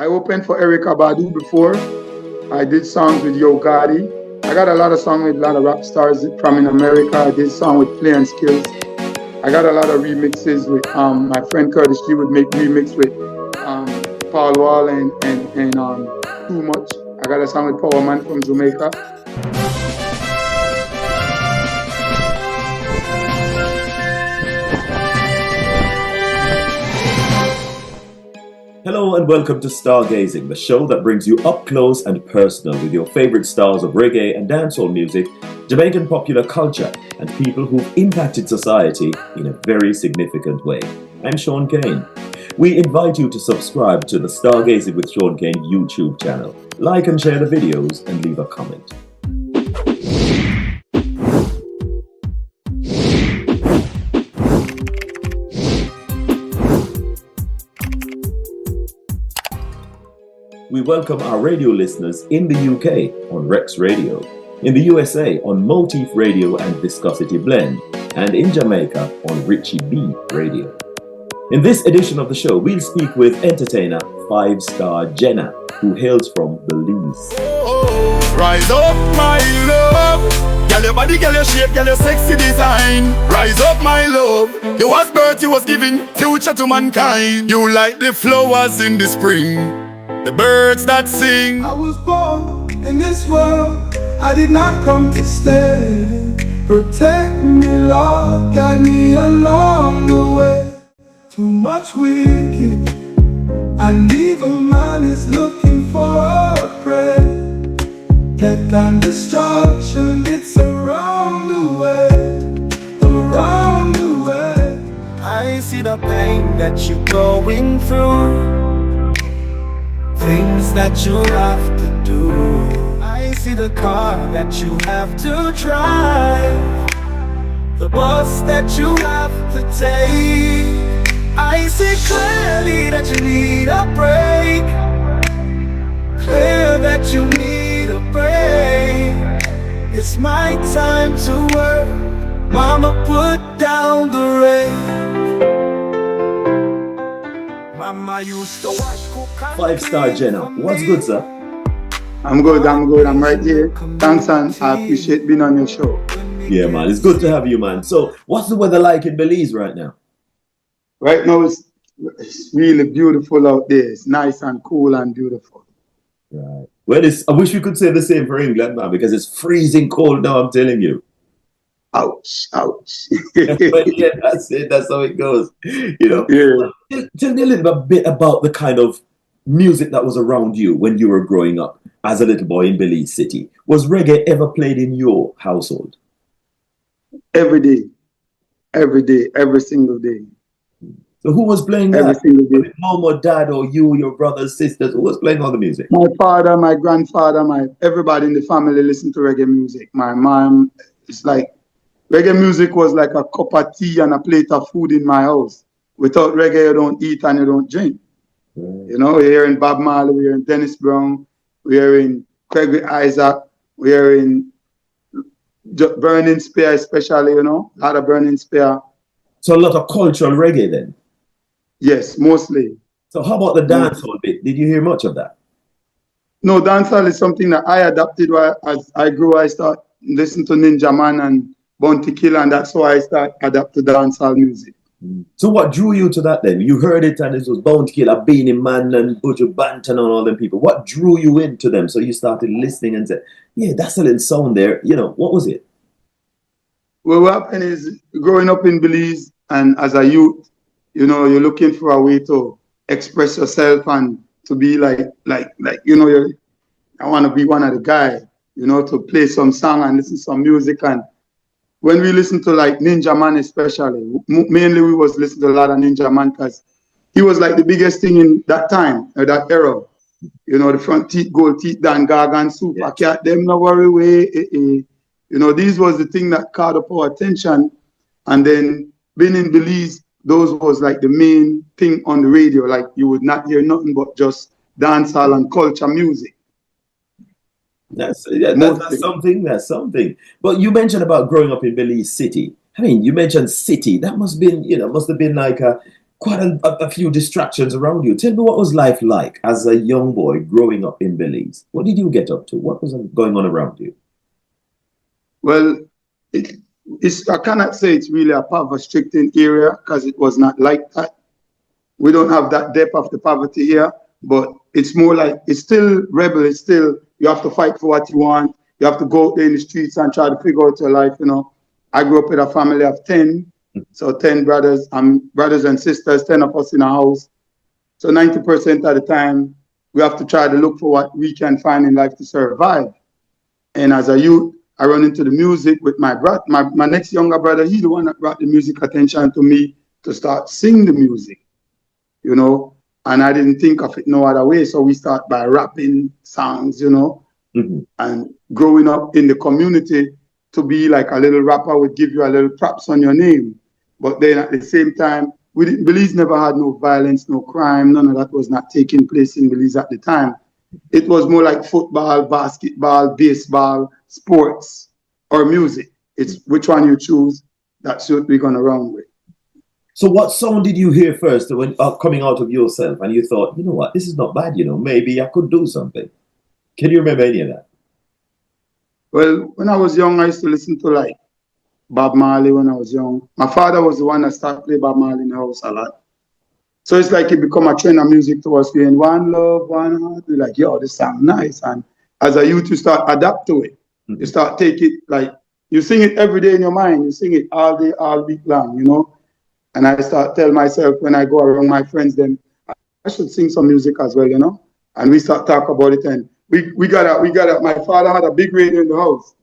opened for Erykah Badu before. I did songs with Yo Gotti. I got a lot of songs with a lot of rap stars from in America. I did song with Play and Skills. I got a lot of remixes with my friend Curtis G would make remix with Paul Wall and Too Much. I got a song with Power Man from Jamaica. Hello and welcome to Stargazing, the show that brings you up close and personal with your favorite stars of reggae and dancehall music, Jamaican popular culture, and people who've impacted society in a very significant way. I'm Shaun Cain. We invite you to subscribe to the Stargazing with Shaun Cain YouTube channel. Like and share the videos and leave a comment. We welcome our radio listeners in the UK on Rex Radio, in the USA on Motif Radio and Viscosity Blend, and in Jamaica on Richie B Radio. In this edition of the show, we'll speak with entertainer Star Jenna, who hails from Belize. Rise up, my love. Girl, your body, girl, your shape, girl, your sexy design. Rise up, my love. You was birth, you was giving future to mankind. You like the flowers in the spring, the birds that sing. I was born in this world, I did not come to stay. Protect me, Lord, guide me along the way. Too much wicked, and evil man is looking for a prey. Death and destruction, it's around the way, around the way. I see the pain that you're going through, things that you have to do. I see the car that you have to drive, the bus that you have to take. I see clearly that you need a break, clear that you need a break. It's my time to work, mama put down the rain. Mama used to watch Star Jenna, what's good, sir? I'm good, I'm right here. Thanks, and I appreciate being on your show. Yeah, man, it's good to have you, man. So, what's the weather like in Belize right now? Right now, it's really beautiful out there. It's nice and cool and beautiful. Right. Well, I wish we could say the same for England, man, because it's freezing cold now, I'm telling you. Ouch, ouch. But yeah, that's it. That's how it goes. You know? Yeah. Tell me a little bit about the kind of music that was around you when you were growing up as a little boy in Belize City. Was reggae ever played in your household? Every day, every single day. So who was playing every that? Single day. Mom or dad or you, your brothers, sisters? Who was playing all the music? My father, my grandfather, everybody in the family listened to reggae music. My mom, it's like reggae music was like a cup of tea and a plate of food in my house. Without reggae, you don't eat and you don't drink. Right. You know, we're hearing Bob Marley, we're hearing Dennis Brown, we're hearing Craig Isaac, we're hearing Burning Spear especially, you know, a lot of Burning Spear. So a lot of cultural reggae then? Yes, mostly. So how about the dancehall bit? Did you hear much of that? No, dancehall is something that I adapted as I grew. I started listening to Ninja Man and Bounty Killer, and that's why I started adapting dancehall music. So what drew you to that then? You heard it and it was Bounty Killer, Beanie Man and Buju Banton and all them people. What drew you into them? So you started listening and said, yeah, that's a little sound there. You know, what was it? Well, what happened is growing up in Belize and as a youth, you know, you're looking for a way to express yourself and to be like you know, I want to be one of the guys, you know, to play some song and listen to some music. And when we listen to like Ninja Man especially, mainly we was listening to a lot of Ninja Man because he was like the biggest thing in that time, that era. You know, the front teeth, gold teeth, Dan Gargan, Super Cat, them no worry way. You know, these was the thing that caught up our attention. And then being in Belize, those was like the main thing on the radio. Like you would not hear nothing but just dancehall and culture music. That's something. That's something. But you mentioned about growing up in Belize City. I mean, you mentioned city. That must have been, you know, like quite a few distractions around you. Tell me, what was life like as a young boy growing up in Belize? What did you get up to? What was going on around you? Well, I cannot say it's really a poverty-stricken area because it was not like that. We don't have that depth of the poverty here, but it's more like it's still rebel. It's still, you have to fight for what you want. You have to go out there in the streets and try to figure out your life. I grew up with a family of 10, so 10 brothers and sisters, 10 of us in a house. So 90% of the time, we have to try to look for what we can find in life to survive. And as a youth, I run into the music with my brother, my next younger brother. He's the one that brought the music attention to me to start sing the music, and I didn't think of it no other way. So we start by rapping songs, and growing up in the community to be like a little rapper would give you a little props on your name. But then at the same time, Belize never had no violence, no crime. None of that was not taking place in Belize at the time. It was more like football, basketball, baseball, sports, or music. It's which one you choose, that's what we're going to run with. So what sound did you hear first when coming out of yourself and you thought, you know what, this is not bad, maybe I could do something? Can you remember any of that? Well, when I was young, I used to listen to like Bob Marley when I was young. My father was the one that started playing Bob Marley in the house a lot. So it's like it become a trend of music to us, being one love, one heart. We're like, yo, this sound nice. And as a youth, you start adapt to it. You start take it like, you sing it every day in your mind. You sing it all day, all week long, And I start tell myself when I go around my friends, then I should sing some music as well, And we start talk about it. And we got my father had a big radio in the house.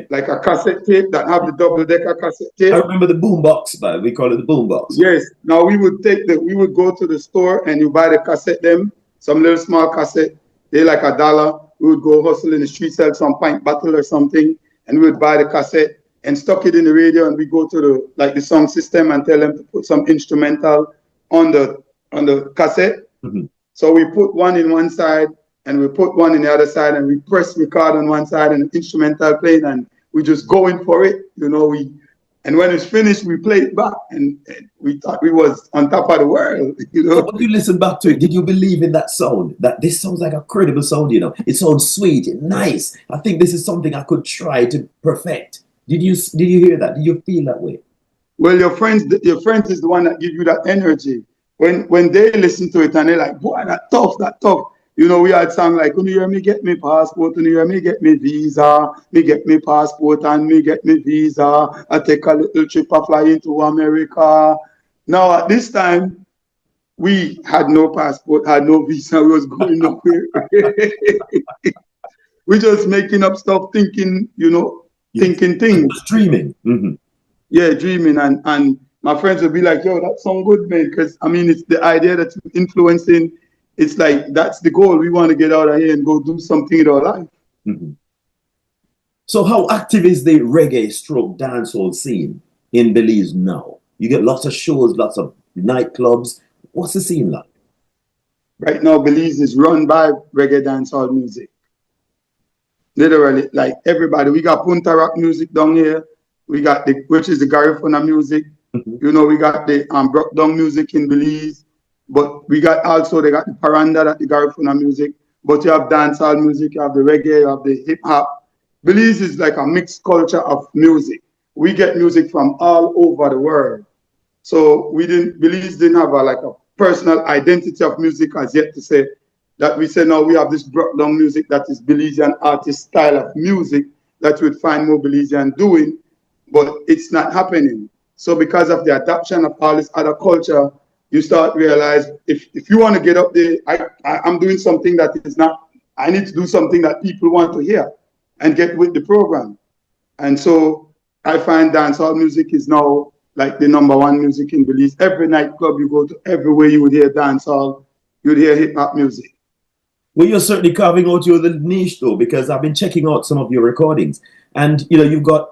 Like a cassette tape that have the double-decker cassette tape. I remember the boombox, but we call it the boombox. Yes. Now we would go to the store and you buy the cassette some little small cassette. They like $1. We would go hustle in the street, sell some pint bottle or something, and we would buy the cassette and stuck it in the radio, and we go to the sound system and tell them to put some instrumental on the cassette. So we put one in one side and we put one in the other side, and we press record on one side and instrumental playing, and we just going for it, and when it's finished, we play it back, and we thought we was on top of the world, So when you listen back to it, did you believe in that sound? That this sounds like a credible sound, It sounds sweet, nice. I think this is something I could try to perfect. Did you hear that? Did you feel that way? Well, your friends is the one that give you that energy. When they listen to it and they're like, boy, that tough. We had song like, when you hear me get me passport, when you hear me get me visa, me get me passport and me get me visa, I take a little trip of flying to America. Now at this time, we had no passport, had no visa, we was going nowhere. We just making up stuff, thinking, thinking things. Dreaming. Yeah, dreaming. And my friends would be like, yo, that sound good, man. Because, it's the idea that you're influencing. It's like, that's the goal. We want to get out of here and go do something in our life. So how active is the reggae stroke dancehall scene in Belize now? You get lots of shows, lots of nightclubs. What's the scene like? Right now, Belize is run by reggae dancehall music. Literally, like everybody. We got Punta Rock music down here. We got which is the Garifuna music. We got the Brockdown music in Belize. But they got the Paranda, that the Garifuna music. But you have dancehall music, you have the reggae, you have the hip hop. Belize is like a mixed culture of music. We get music from all over the world. So Belize didn't have a personal identity of music as yet to say that we say now we have this Brockdown music that is Belizean artist style of music that you would find more Belizean doing, but it's not happening. So because of the adoption of all this other culture, you start realize if you want to get up there, I'm doing something that is not, I need to do something that people want to hear and get with the program. And so I find dancehall music is now like the #1 music in Belize. Every nightclub you go to, everywhere you would hear dancehall, you would hear hip hop music. Well, you're certainly carving out your little niche though, because I've been checking out some of your recordings, and you've got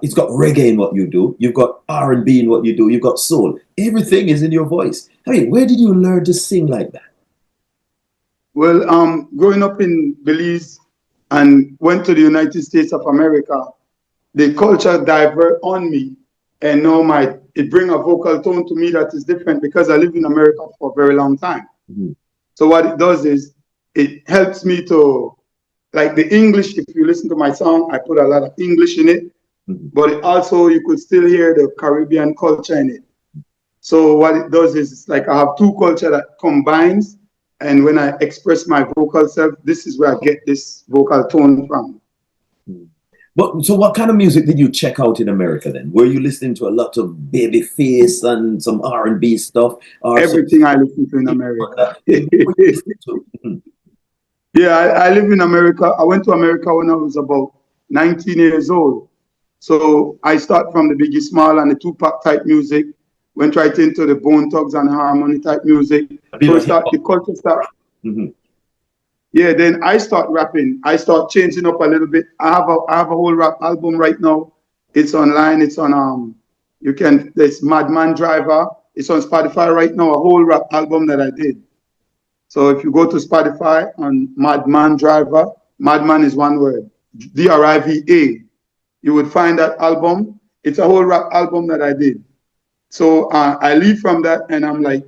it's got reggae in what you do, you've got R&B in what you do, you've got soul. Everything is in your voice. Where did you learn to sing like that? Well, growing up in Belize and went to the United States of America, the culture diverted on me, and now it brings a vocal tone to me that is different because I live in America for a very long time. So what it does is it helps me to, like the English, if you listen to my song, I put a lot of English in it, but it also you could still hear the Caribbean culture in it. So what it does is it's like I have two culture that combines, and when I express my vocal self, this is where I get this vocal tone from. But so what kind of music did you check out in America then? Were you listening to a lot of Babyface and some R&B stuff? Or everything I listen to in America. Yeah, I live in America. I went to America when I was about 19 years old. So I start from the Biggie Small and the Tupac type music, went right into the Bone Thugs and Harmony type music. So the culture start. Yeah, then I start rapping. I start changing up a little bit. I have a whole rap album right now. It's online. It's on there's Madman Driver. It's on Spotify right now. A whole rap album that I did. So if you go to Spotify on Madman Driver, Madman is one word, DRIVA. You would find that album. It's a whole rap album that I did. So I leave from that and I'm like,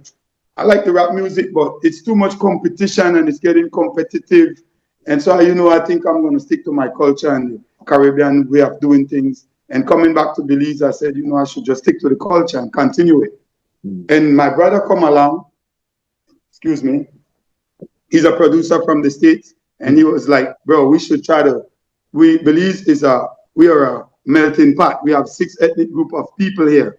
I like the rap music, but it's too much competition and it's getting competitive. And so, I think I'm going to stick to my culture and the Caribbean way of doing things. And coming back to Belize, I said, I should just stick to the culture and continue it. And my brother come along, excuse me, he's a producer from the States. And he was like, bro, we should try to, Belize we are a melting pot. We have 6 ethnic group of people here.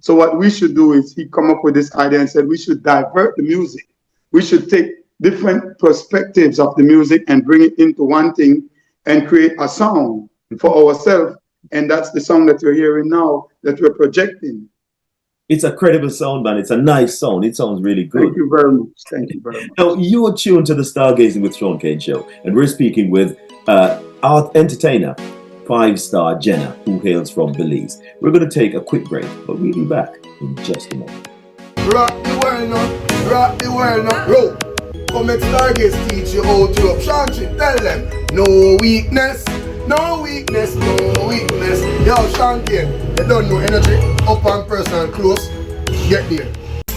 So what we should do is he come up with this idea and said we should divert the music. We should take different perspectives of the music and bring it into one thing and create a song for ourselves. And that's the song that you're hearing now that we're projecting. It's a credible sound, man. It's a nice sound. It sounds really good. Thank you very much. Thank you very much. Now, you are tuned to the Stargazing with Shaun Cain Show, and we're speaking with art entertainer, 5-star Jena, who hails from Belize. We're going to take a quick break, but we'll be back in just a moment. Rock the world now, rock the world now, roll. Come at Stargaze, teach you how to up. Shaun Cain, tell them, no weakness, no weakness, no weakness. Yo, Shaun Cain, you don't know energy, up and personal close, get there.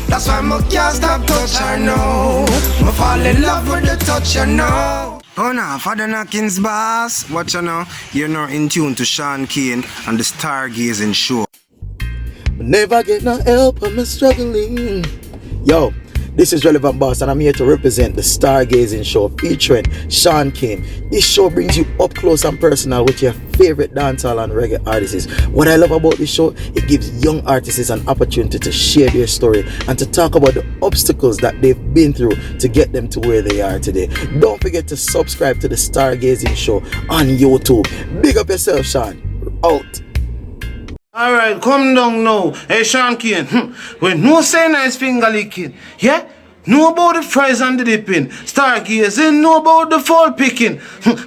That's why I can't stop touch her now. I fall in love with the touch her now. Oh no, Father Knockins boss. Watch you now. You're not in tune to Shaun Cain and the Stargazing Show. Never get no help when I'm struggling. Yo, this is Relevant Boss and I'm here to represent the Stargazing Show featuring Shaun Cain. This show brings you up close and personal with your favorite dancehall and reggae artists. What I love about this show, it gives young artists an opportunity to share their story and to talk about the obstacles that they've been through to get them to where they are today. Don't forget to subscribe to the Stargazing Show on YouTube. Big up yourself, Shaun. Out. Alright, come down now. Hey, Shaun Cain, when no say nice finger licking, yeah? Know about the fries and the dipping. Stargazing, know about the fall picking.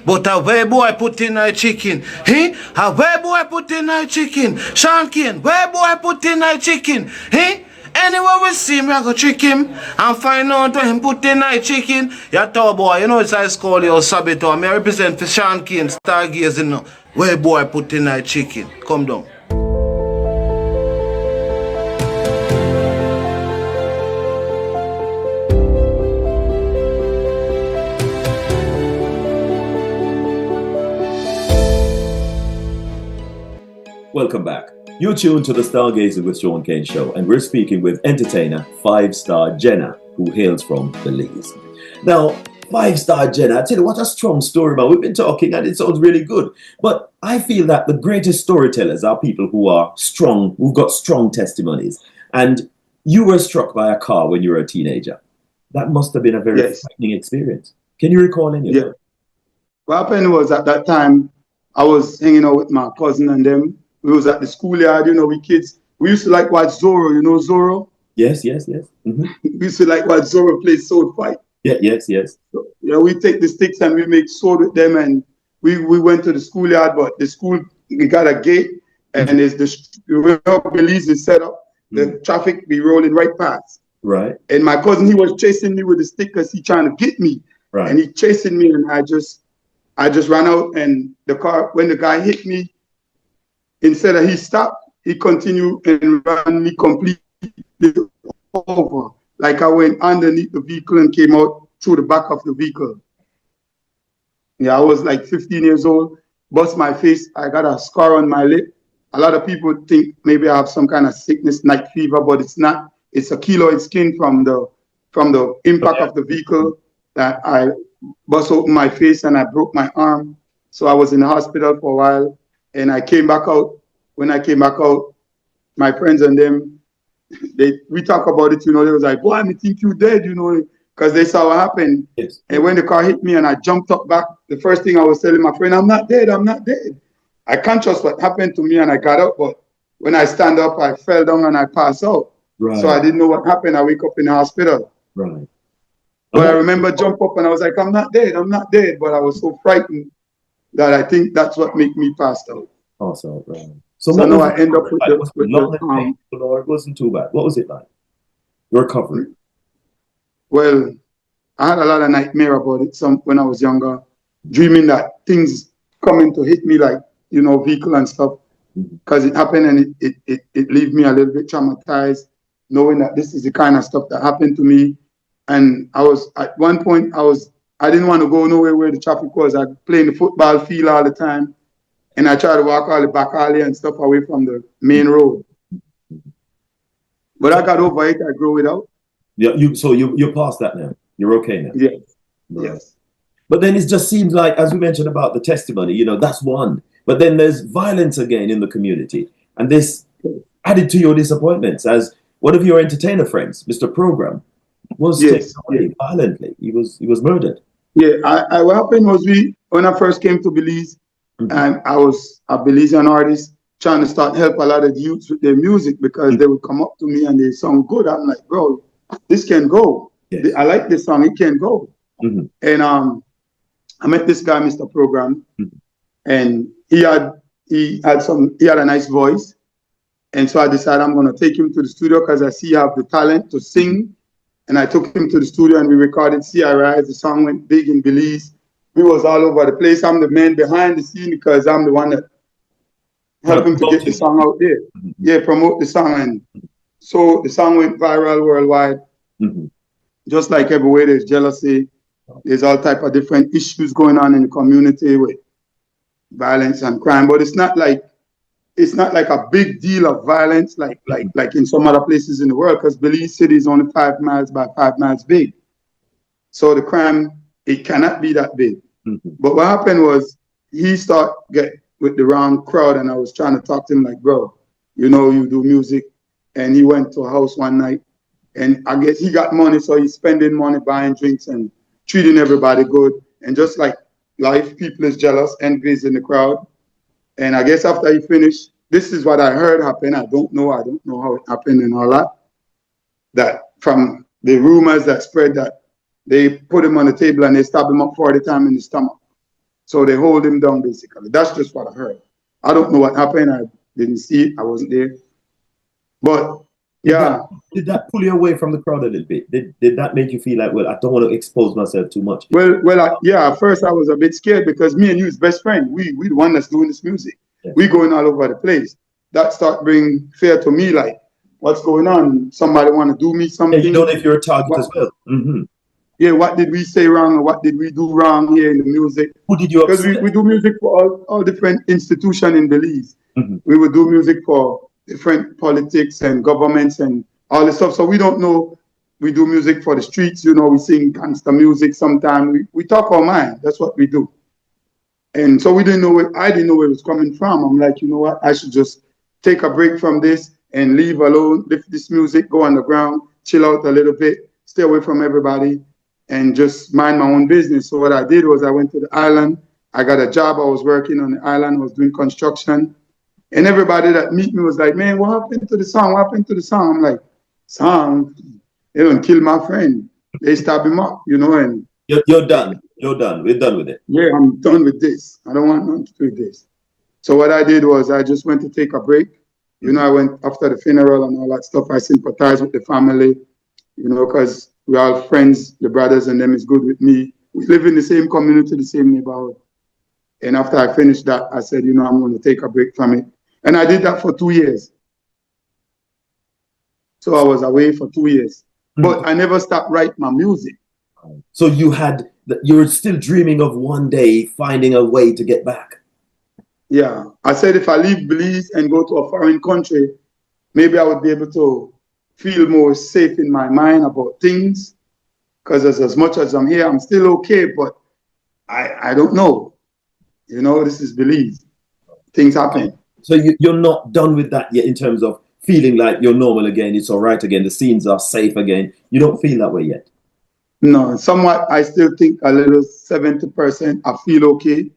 But a where boy put in a chicken. Hey? A where boy put in a chicken. Shaun Cain, where boy put in a chicken. Hey? Anywhere we see me, I go trick him and find out where him put in a chicken. Yeah, tall boy, you know it's I call you Sabito. I represent for Shaun Cain, Stargazing. Where boy put in a chicken. Come down. Welcome back. You're tuned to the Stargazing with Shaun Cain Show, and we're speaking with entertainer 5-star Jena, who hails from Belize. Now, 5-star Jena, I tell you what a strong story, man. We've been talking and it sounds really good. But I feel that the greatest storytellers are people who are strong, who've got strong testimonies. And you were struck by a car when you were a teenager. That must have been a very frightening experience. Can you recall any of that? What happened was at that time, I was hanging out with my cousin and them. We was at the schoolyard, we kids. We used to like watch Zorro, Zorro? Yes. Mm-hmm. We used to like watch Zorro play sword fight. Yeah, yes. So, we take the sticks and we make sword with them, and we went to the schoolyard, but the school, we got a gate, and it's the Belize is set up, the traffic be rolling right past. Right. And my cousin, he was chasing me with the stick because he trying to get me. Right. And he chasing me, and I just ran out, and the car, when the guy hit me, instead of he stopped, he continued and ran me completely over. Like I went underneath the vehicle and came out through the back of the vehicle. Yeah, I was like 15 years old, bust my face. I got a scar on my lip. A lot of people think maybe I have some kind of sickness, night fever, but it's not. It's a keloid skin from the impact of the vehicle that I bust open my face and I broke my arm. So I was in the hospital for a while, and I came back out. When I came back out, my friends and them, we talk about it, you know, they was like, boy, I think you dead, you know, because they saw what happened. Yes. And when the car hit me and I jumped up back, the first thing I was telling my friend, I'm not dead, I'm not dead. I conscious what happened to me and I got up, but when I stand up, I fell down and I passed out. Right. So I didn't know what happened. I wake up in the hospital. Right. But I remember jump up and I was like, I'm not dead, I'm not dead. But I was so frightened that I think that's what made me pass out. Also, right. So now I end up with the Lord, it wasn't too bad. What was it like? Your recovery? Well, I had a lot of nightmare about it when I was younger, dreaming that things coming to hit me like, you know, vehicle and stuff. Because it happened and it left me a little bit traumatized, knowing that this is the kind of stuff that happened to me. And I was, at one point, I didn't want to go nowhere where the traffic was. I play in the football field all the time. And I try to walk all the back alley and stuff away from the main road. But I got over it. I grew it out. Yeah, so you're past that now. You're okay now. Yes. Right. Yes. But then it just seems like, as we mentioned about the testimony, you know, that's one. But then there's violence again in the community. And this added to your disappointments, as one of your entertainer friends, Mr. Program, was taken away violently. He was murdered. Yeah, what happened was when I first came to Belize, and I was a Belizean artist trying to start help a lot of youths with their music, because they would come up to me and they sound good. I'm like, bro, this can go. Yes. I like this song, it can go. And I met this guy, Mr. Program, and he had a nice voice. And so I decided I'm gonna take him to the studio because I see he have the talent to sing. And I took him to the studio and we recorded CRI. The song went big in Belize. We was all over the place. I'm the man behind the scene because I'm the one that helped him to get the song out there. Yeah, promote the song. And so the song went viral worldwide. Just like everywhere there's jealousy, there's all type of different issues going on in the community with violence and crime. But it's not like a big deal of violence like in some other places in the world, because Belize City is only 5 miles by 5 miles big. So the crime, it cannot be that big. But what happened was he started get with the wrong crowd, and I was trying to talk to him like, bro, you know, you do music. And he went to a house one night, and I guess he got money, so he's spending money buying drinks and treating everybody good. And just like life, people is jealous, envy is in the crowd. And I guess after he finished, this is what I heard happen. I don't know how it happened and all that. That from the rumors that spread, that they put him on the table and they stab him up 40 times in the stomach. So they hold him down, basically. That's just what I heard. I don't know what happened. I didn't see it. I wasn't there. But yeah. Did that pull you away from the crowd a little bit? Did that make you feel like, well, I don't want to expose myself too much? At first I was a bit scared, because me and you is best friend. We the one that's doing this music. Yeah. We going all over the place. That start bring fear to me, like, what's going on? Somebody want to do me something? Yeah, you know if you're a target as well. Yeah, what did we say wrong, or what did we do wrong here in the music? Who did you upset? Because we do music for all different institutions in Belize. We would do music for different politics and governments and all this stuff. So we don't know. We do music for the streets, you know, we sing gangster music sometimes. We talk our mind. That's what we do. And so I didn't know where it was coming from. I'm like, you know what? I should just take a break from this and leave alone, lift this music, go on the ground, chill out a little bit, stay away from everybody, and just mind my own business. So what I did was I went to the island. I got a job. I was working on the island. I was doing construction. And everybody that meet me was like, man, what happened to the song? What happened to the song? I'm like, song? They don't kill my friend. They stab him up, you know. And you're done. You're done. We're done with it. Yeah, I'm done with this. I don't want nothing to do with this. So what I did was I just went to take a break. You know, I went after the funeral and all that stuff. I sympathized with the family, you know, because we're all friends. The brothers and them is good with me. We live in the same community, the same neighborhood. And after I finished that, I said, you know, I'm going to take a break from it. And I did that for 2 years. So I was away for 2 years. But I never stopped writing my music. So you were still dreaming of one day finding a way to get back. Yeah. I said if I leave Belize and go to a foreign country, maybe I would be able to feel more safe in my mind about things. Because as much as I'm here, I'm still okay, but I don't know. You know, this is Belize. Things happen. So you're not done with that yet in terms of feeling like you're normal again, it's all right again, the scenes are safe again. You don't feel that way yet? No, somewhat I still think a little 70% I feel okay,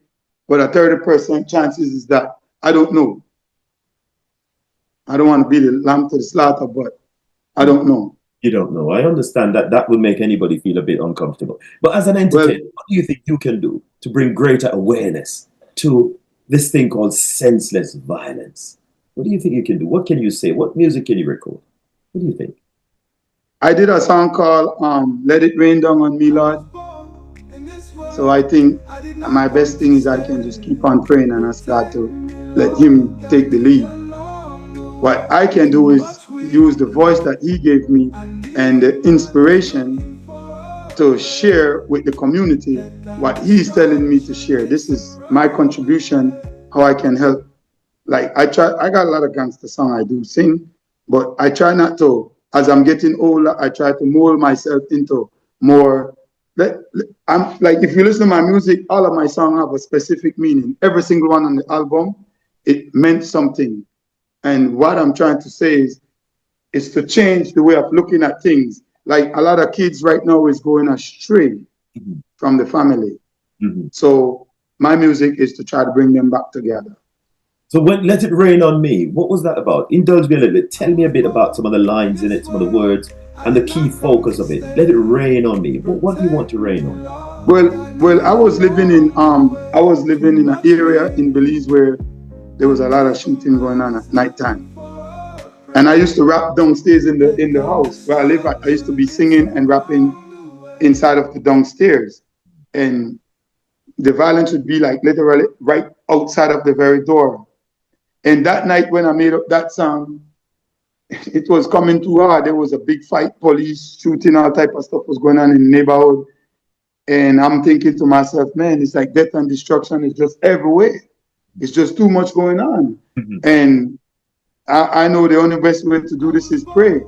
but a 30% chances is that I don't know. I don't want to be the lamb to the slaughter, but I don't know. You don't know. I understand that that would make anybody feel a bit uncomfortable. But as an entertainer, what do you think you can do to bring greater awareness to this thing called senseless violence? What do you think you can do? What can you say? What music can you record? What do you think? I did a song called Let It Rain Down on Me, Lord. So I think my best thing is I can just keep on praying and ask God to let him take the lead. What I can do is use the voice that he gave me and the inspiration to share with the community what he's telling me to share. This is my contribution, how I can help. Like I got a lot of gangster song I do sing, but I try not to, as I'm getting older, I try to mold myself into more, I'm like, if you listen to my music, all of my songs have a specific meaning. Every single one on the album, it meant something. And what I'm trying to say is to change the way of looking at things. Like a lot of kids right now is going astray from the family. So my music is to try to bring them back together. So when Let It Rain on Me, what was that about? Indulge me a little bit. Tell me a bit about some of the lines in it, some of the words, and the key focus of it. Let it rain on me. What do you want to rain on? Well, I was living in an area in Belize where there was a lot of shooting going on at nighttime. And I used to rap downstairs in the house where I live at. I used to be singing and rapping inside of the downstairs. And the violence would be like literally right outside of the very door. And that night when I made up that song, it was coming too hard. There was a big fight, police shooting, all type of stuff was going on in the neighborhood. And I'm thinking to myself, man, it's like death and destruction is just everywhere. It's just too much going on. And I know the only best way to do this is pray.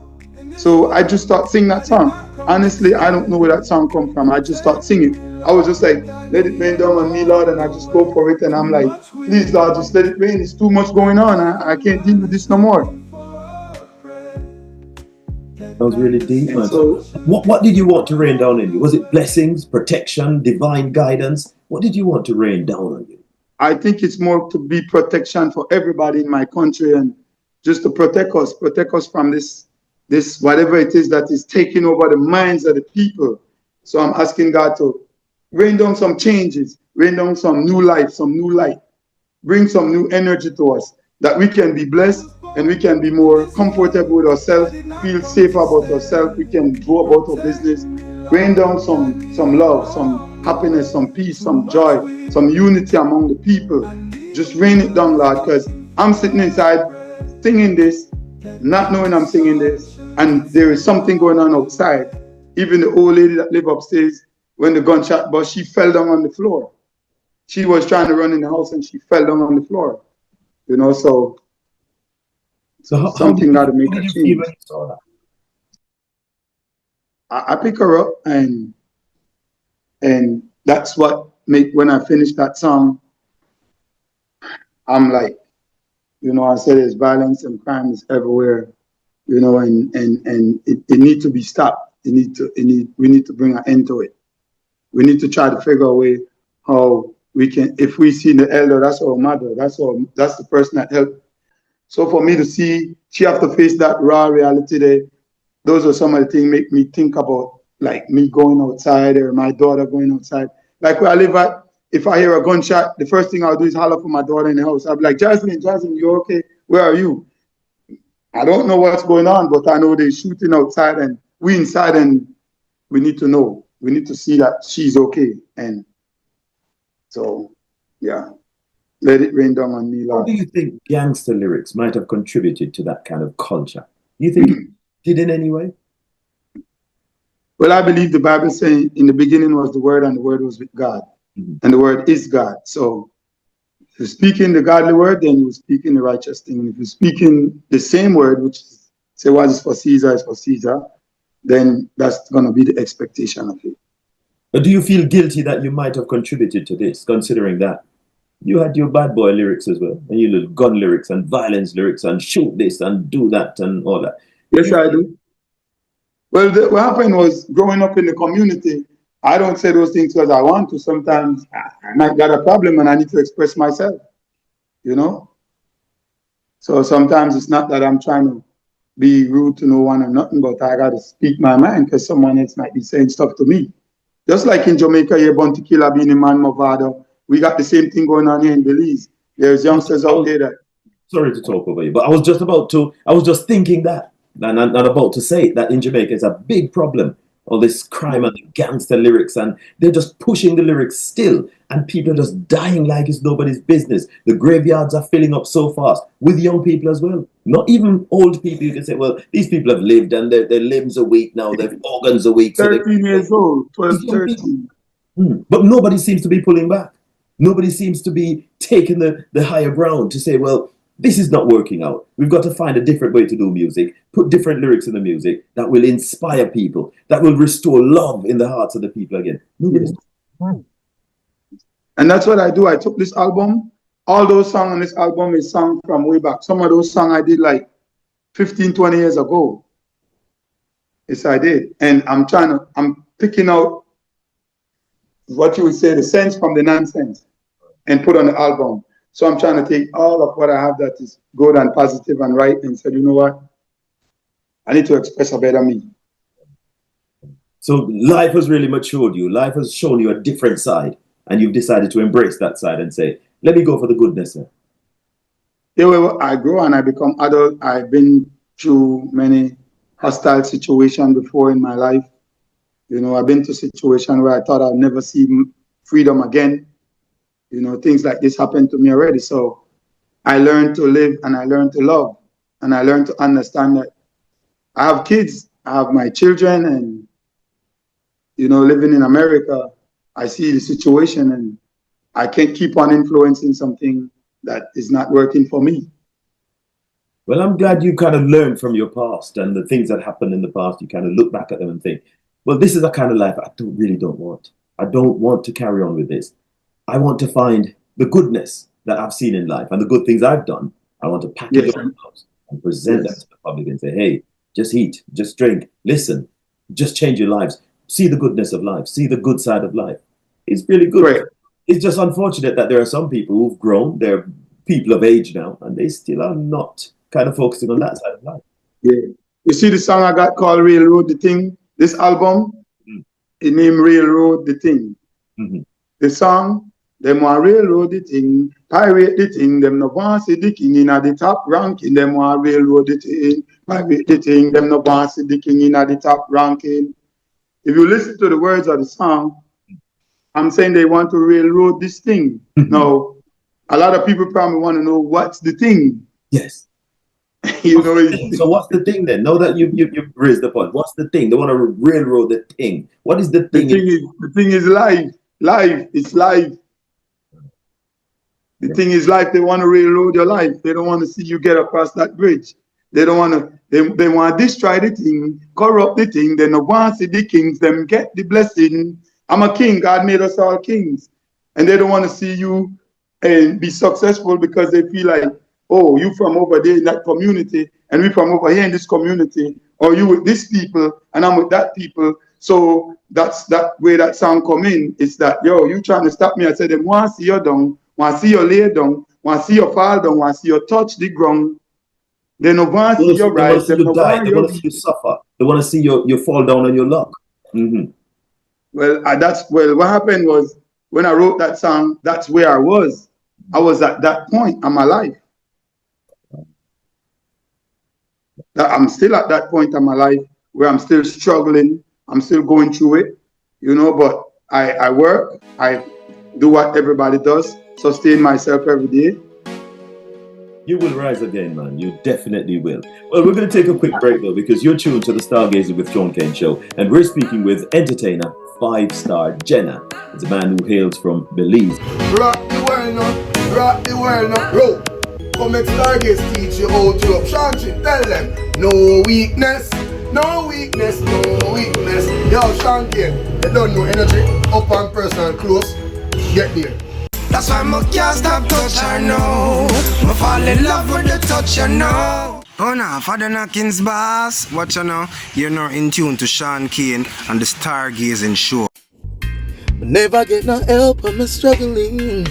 So I just start singing that song. Honestly, I don't know where that song come from. I just start singing. I was just like, let it rain down on me, Lord, and I just go for it. And I'm like, please, Lord, just let it rain. It's too much going on. I can't deal with this no more. That was really deep, man. So, what did you want to rain down on you? Was it blessings, protection, divine guidance? What did you want to rain down on you? I think it's more to be protection for everybody in my country and just to protect us from this whatever it is that is taking over the minds of the people. So I'm asking God to rain down some changes, rain down some new life, some new light, bring some new energy to us, that we can be blessed and we can be more comfortable with ourselves, feel safer about ourselves, we can go about our business, rain down some love, some happiness, some peace, some joy, some unity among the people. Just rain it down, Lord, because I'm sitting inside singing this, not knowing I'm singing this, and there is something going on outside. Even the old lady that lived upstairs, when the gunshot burst, she fell down on the floor. She was trying to run in the house and she fell down on the floor. You know, so something got to make a change. I pick her up and that's what make, when I finish that song, I'm like, you know, I said there's violence and crime is everywhere, you know, and it needs to be stopped. We need to bring an end to it. We need to try to figure a way how we can, if we see the elder, that's our mother, that's the person that helped. So for me to see she have to face that raw reality there, those are some of the things make me think about like me going outside or my daughter going outside. Like where I live at, if I hear a gunshot, the first thing I'll do is holler for my daughter in the house. I'll be like, Jasmine, you okay? Where are you? I don't know what's going on, but I know they're shooting outside and we inside and we need to know. We need to see that she's okay. And so, yeah, let it rain down on me, Lord. How do you think gangster lyrics might have contributed to that kind of culture? Do you think affected in any way? Well, I believe the Bible saying in the beginning was the Word, and the Word was with God, and the Word is God. So if you're speaking the godly word, then you're speaking the righteous thing. And if you're speaking the same word, which is, say what is for Caesar is for Caesar, then that's going to be the expectation of it. But do you feel guilty that you might have contributed to this, considering that you had your bad boy lyrics as well, and your little gun lyrics and violence lyrics and shoot this and do that and all that? Yes, I do. Well, what happened was growing up in the community, I don't say those things because I want to. Sometimes I might got a problem and I need to express myself, you know? So sometimes it's not that I'm trying to be rude to no one or nothing, but I got to speak my mind because someone else might be saying stuff to me. Just like in Jamaica, here, Bounty Killer, being in Man Movado, we got the same thing going on here in Belize. There's youngsters out there that... Sorry to talk over you, but I was just thinking that, and not about to say that in Jamaica it's a big problem. All this crime and the gangster lyrics, and they're just pushing the lyrics still, and people are just dying like it's nobody's business. The graveyards are filling up so fast with young people as well. Not even old people. You can say, well, these people have lived and their limbs are weak now, their organs are weak. 13 years old, 12, 13. But nobody seems to be pulling back. Nobody seems to be taking the higher ground to say, well, this is not working out. We've got to find a different way to do music, put different lyrics in the music that will inspire people, that will restore love in the hearts of the people again. Nobody's And that's what I do. I took this album, all those songs on this album is songs from way back. Some of those songs I did like 15, 20 years ago. Yes, I did. And I'm picking out what you would say, the sense from the nonsense and put on the album. So I'm trying to take all of what I have that is good and positive and right and said, you know what? I need to express a better me. So life has really matured you. Life has shown you a different side, and you've decided to embrace that side and say, let me go for the goodness. Yeah, well, I grow and I become adult. I've been through many hostile situations before in my life. You know, I've been to situations where I thought I'd never see freedom again. You know, things like this happened to me already. So I learned to live and I learned to love and I learned to understand that I have kids, I have my children, and, you know, living in America, I see the situation and I can't keep on influencing something that is not working for me. Well, I'm glad you kind of learned from your past and the things that happened in the past. You kind of look back at them and think, well, this is the kind of life I really don't want. I don't want to carry on with this. I want to find the goodness that I've seen in life and the good things I've done. I want to package it up and present that to the public and say, hey, just eat, just drink, listen, just change your lives. See the goodness of life. See the good side of life. It's really good. Right. It's just unfortunate that there are some people who've grown, they're people of age now, and they still are not kind of focusing on that side of life. Yeah. You see the song I got called Railroad the Thing? This album, it named Railroad the Thing. The song, them want railroad the thing, pirate the thing, them no want see the king in the top ranking, them want railroad the thing, pirate the thing, them no want see the king in the top ranking. If you listen to the words of the song, I'm saying they want to railroad this thing. Now, a lot of people probably want to know what's the thing. Yes. You know. So what's the thing then? Now that you've raised the point, what's the thing? They want to railroad the thing. What is the thing? The thing is life. Life. It's life. The thing is life. They want to railroad your life. They don't want to see you get across that bridge. They don't want to. They want to destroy the thing, corrupt the thing. They don't want to see the kings. Them get the blessing. I'm a king. God made us all kings, and they don't want to see you and be successful because they feel like, oh, you from over there in that community, and we from over here in this community, or you with this people, and I'm with that people. So that's that way that song come in. It's that, yo, you trying to stop me. I said, them want to see you down, want to see you lay down, want to see you fall down, want to see you touch the ground. They don't want to see you rise. They want to see you suffer. They want to see you fall down on your luck. Well, what happened was when I wrote that song, that's where I was. I was at that point in my life. I'm still at that point in my life where I'm still struggling. I'm still going through it, you know, but I work. I do what everybody does, sustain myself every day. You will rise again, man. You definitely will. Well, we're going to take a quick break, though, because you're tuned to the Stargazing with Shaun Cain Show, and we're speaking with entertainer 5-star Gena. It's a man who hails from Belize. Rock the world now, rock the world now. Yo, come make Stargaze teach you how to up. Shaun Cain, tell them, no weakness, no weakness, no weakness. Yo, Shaun Cain, you don't know energy, up and personal, close, get there. That's why I can't stop touch her now. I fall in love with the touch her now. Oh no, Father Knockins boss. Watch you now. You're not in tune to Shaun Cain and the Stargazing Show. Never get no help, I'm struggling.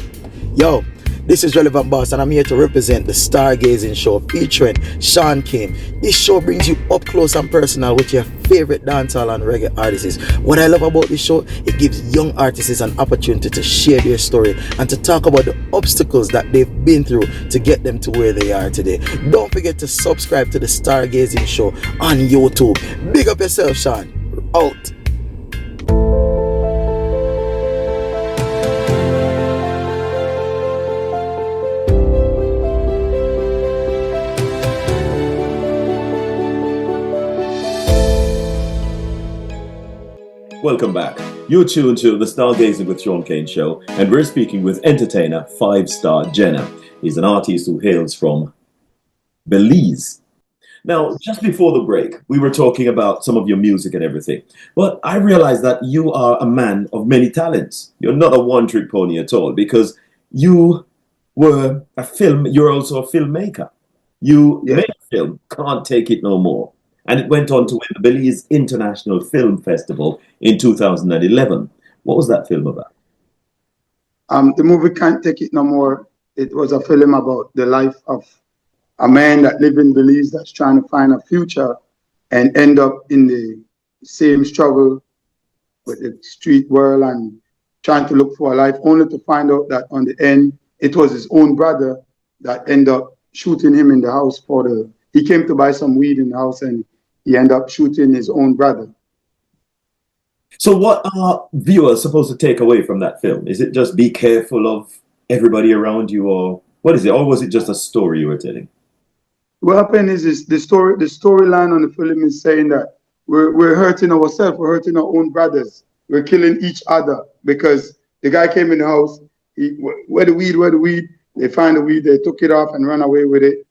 Yo, this is Relevant Boss, and I'm here to represent the Stargazing Show featuring Shaun Cain. This show brings you up close and personal with your favorite dancehall and reggae artists. What I love about this show, it gives young artists an opportunity to share their story and to talk about the obstacles that they've been through to get them to where they are today. Don't forget to subscribe to the Stargazing Show on YouTube. Big up yourself, Shaun. Out. Welcome back. You're tuned to the Stargazing with Shaun Cain Show, and we're speaking with entertainer 5-star Jena. He's an artist who hails from Belize. Now, just before the break, we were talking about some of your music and everything, but I realized that you are a man of many talents. You're not a one-trick pony at all, because you're also a filmmaker. You made a film, Can't Take It No More. And it went on to win the Belize International Film Festival in 2011. What was that film about? The movie Can't Take It No More. It was a film about the life of a man that lived in Belize that's trying to find a future and end up in the same struggle with the street world and trying to look for a life, only to find out that on the end, it was his own brother that ended up shooting him in the house he came to buy some weed in the house and he ended up shooting his own brother. So what are viewers supposed to take away from that film? Is it just be careful of everybody around you, or what is it? Or was it just a story you were telling? What happened is the storyline on the film is saying that we're hurting ourselves, we're hurting our own brothers, we're killing each other because the guy came in the house, where the weed, they find the weed, they took it off and ran away with it.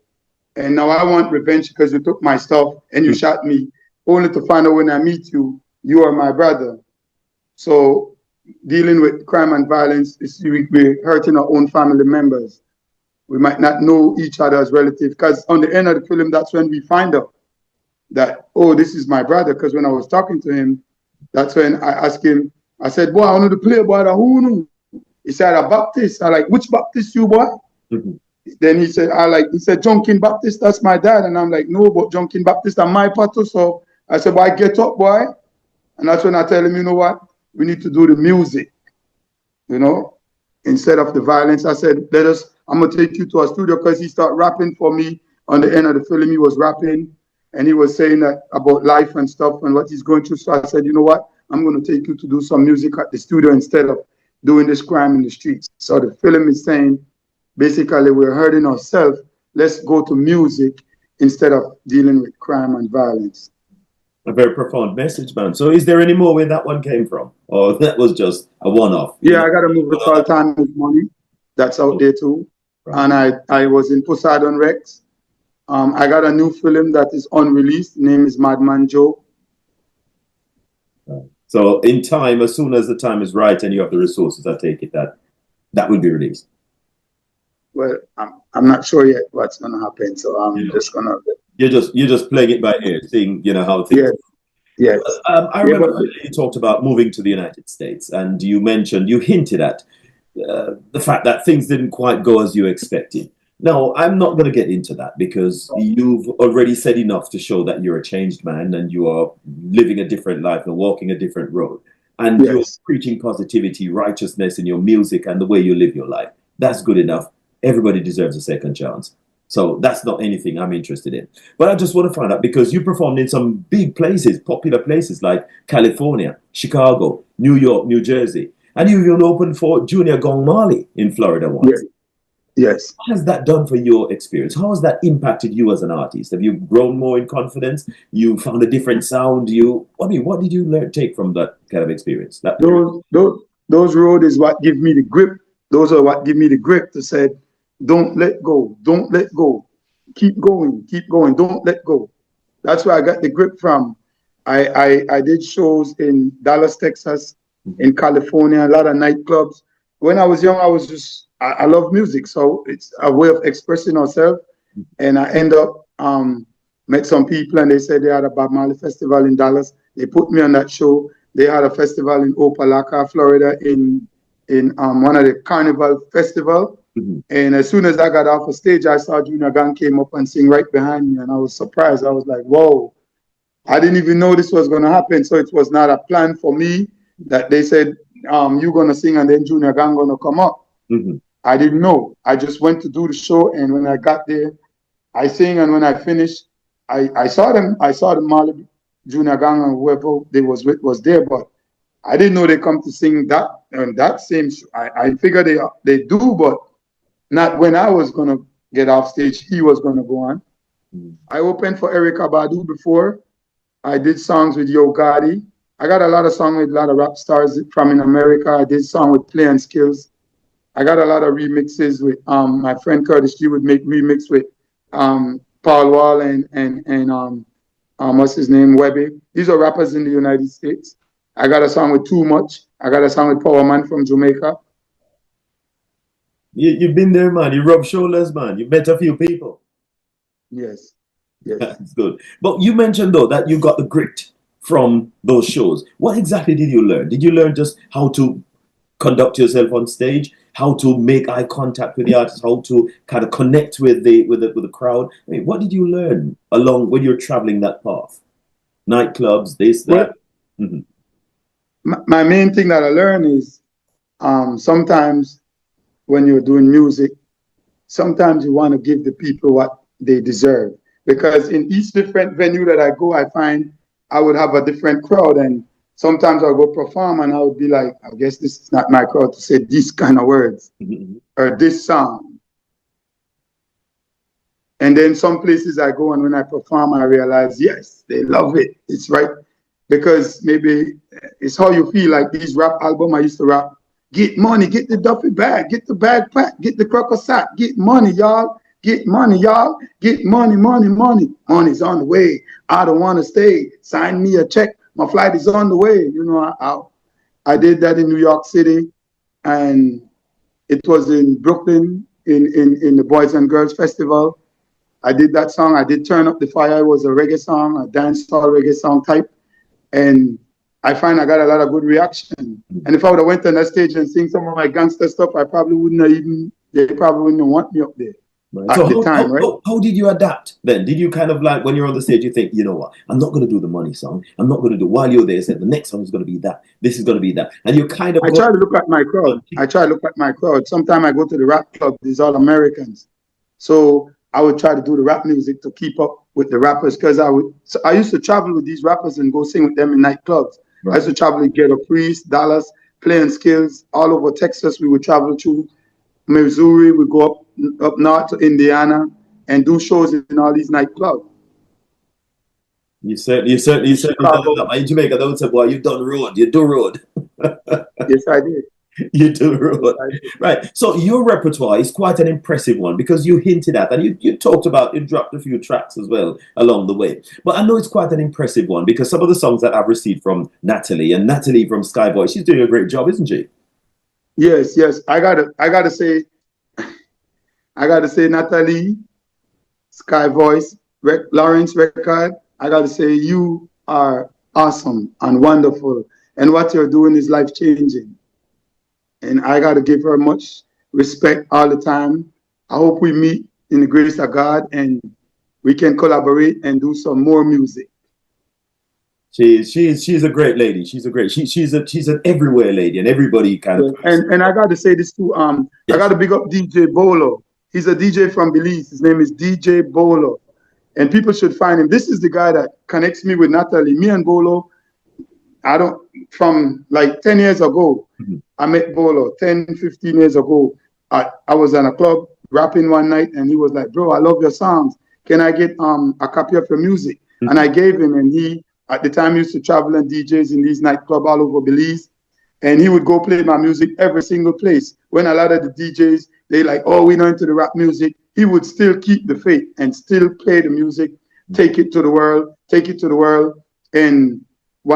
And now I want revenge because you took my stuff and you shot me, only to find out when I meet you, you are my brother. So dealing with crime and violence, we're hurting our own family members. We might not know each other as relatives, because on the end of the film, that's when we find out that, oh, this is my brother. Because when I was talking to him, that's when I asked him, I said, boy, I want to play, boy, who knew? He said, a Baptist. I like, which Baptist you, boy? Mm-hmm. Then he said, John Cain Baptist, that's my dad. And I'm like, no, but John Cain Baptist, I'm my pato. So I said, boy, get up, boy. And that's when I tell him, you know what? We need to do the music, instead of the violence. I said, I'm going to take you to a studio, because he started rapping for me. On the end of the film, he was rapping and he was saying that about life and stuff and what he's going through. So I said, you know what? I'm going to take you to do some music at the studio instead of doing this crime in the streets. So the film is saying, basically, we're hurting ourselves. Let's go to music instead of dealing with crime and violence. A very profound message, man. So is there any more where that one came from? Or that was just a one-off? Yeah, I got a movie called Time is Money. That's out there too. Right. And I was in Poseidon Rex. I got a new film that is unreleased. Name is Madman Joe. Right. So in time, as soon as the time is right and you have the resources, I take it that will be released. Well, I'm not sure yet what's gonna happen, so I'm just gonna. You're just playing it by ear, seeing how things. Yes. I remember you talked about moving to the United States, and you hinted at the fact that things didn't quite go as you expected. Now, I'm not going to get into that because you've already said enough to show that you're a changed man and you are living a different life and walking a different road, and you're preaching positivity, righteousness in your music and the way you live your life. That's good enough. Everybody deserves a second chance. So that's not anything I'm interested in. But I just want to find out, because you performed in some big places, popular places like California, Chicago, New York, New Jersey. And you even opened for Junior Gong Marley in Florida once. Yes. What has that done for your experience? How has that impacted you as an artist? Have you grown more in confidence? You found a different sound? What did you take from that kind of experience? That period? Those road is what give me the grip. Those are what give me the grip to say, don't let go, don't let go, keep going, don't let go. That's where I got the grip from. I did shows in Dallas, Texas, in California, a lot of nightclubs. When I was young, I love music, so it's a way of expressing ourselves. And I end up met some people, and they said they had a Bob Marley festival in Dallas. They put me on that show. They had a festival in Opelika, Florida, in one of the Carnival Festival. Mm-hmm. And as soon as I got off the stage, I saw Junior Gong came up and sing right behind me, and I was surprised. I was like, whoa, I didn't even know this was going to happen. So it was not a plan for me that they said, you're going to sing and then Junior Gong going to come up. Mm-hmm. I didn't know. I just went to do the show, and when I got there, I sang, and when I finished, I saw them. I saw the Marley, Junior Gong, and whoever they was with was there, but I didn't know they come to sing that and that same. I figured they do, but not when I was gonna get off stage. He was gonna go on. Mm-hmm. I opened for Erykah Badu before. I did songs with Yo Gotti. I got a lot of songs with a lot of rap stars from in America. I did song with Play and Skills. I got a lot of remixes with my friend Curtis G would make remix with Paul Wall and what's his name, Webby. These are rappers in the United States. I got a song with Too Much. I got a song with Power Man from Jamaica. You've been there, man. You rubbed shoulders, man. You met a few people. Yes. Yes. That's good. But you mentioned, though, that you got the grit from those shows. What exactly did you learn? Did you learn just how to conduct yourself on stage, how to make eye contact with the artist, how to kind of connect with the crowd? I mean, what did you learn along when you're traveling that path? Nightclubs, this, that. Well, my main thing that I learned is sometimes when you're doing music, sometimes you want to give the people what they deserve. Because in each different venue that I go, I find I would have a different crowd, and sometimes I'll go perform and I would be like, I guess this is not my crowd to say these kind of words or this song. And then some places I go and when I perform, I realize, yes, they love it. It's right. Because maybe it's how you feel. Like these rap album I used to rap, get money, get the duffy bag, get the bag pack, get the crocker sack, get money, y'all. Get money, y'all. Get money, money, money. Money's on the way. I don't want to stay. Sign me a check. My flight is on the way. You know, I did that in New York City, and it was in Brooklyn in the Boys and Girls Festival. I did that song. I did Turn Up the Fire. It was a reggae song, a dancehall reggae song type. And I find I got a lot of good reaction. And if I would have went on that stage and sing some of my gangster stuff, they probably wouldn't want me up there. Right. At the time, right? How did you adapt then? Did you kind of like when you're on the stage, you think, you know what, I'm not going to do the money song. I'm not going to do while you're there. Said the next song is going to be that. This is going to be that, and you kind of. I try to look at my crowd. Sometimes I go to the rap club. These all Americans, so I would try to do the rap music to keep up with the rappers because I used to travel with these rappers and go sing with them in nightclubs. Right. I used to travel to Ghetto Priest, Dallas, Play and Skills, all over Texas. We would travel to Missouri. We go up north to Indiana and do shows in all these nightclubs. You certainly done that. In Jamaica, they would say, boy, you done road. You do road. Yes, I did. You do road. Right. So your repertoire is quite an impressive one because you hinted at, and you talked about, you dropped a few tracks as well along the way. But I know it's quite an impressive one because some of the songs that I've received from Natalie from Skyboy, she's doing a great job, isn't she? Yes. I gotta say, Natalie, Sky Voice, Lawrence Record, I got to say you are awesome and wonderful. And what you're doing is life-changing. And I got to give her much respect all the time. I hope we meet in the grace of God and we can collaborate and do some more music. She's a great lady. She's an everywhere lady, and everybody kind of. And I got to say this too. Yes. I got to big up DJ Bolo. He's a DJ from Belize. His name is DJ Bolo. And people should find him. This is the guy that connects me with Natalie. Me and Bolo, from like 10 years ago, I met Bolo 10, 15 years ago. I was in a club, rapping one night, and he was like, "Bro, I love your songs. Can I get a copy of your music?" And I gave him, and he at the time used to travel and DJs in these nightclubs all over Belize, and he would go play my music every single place. When a lot of the DJs they like, "Oh, we're not into the rap music," he would still keep the faith and still play the music, take it to the world, take it to the world. And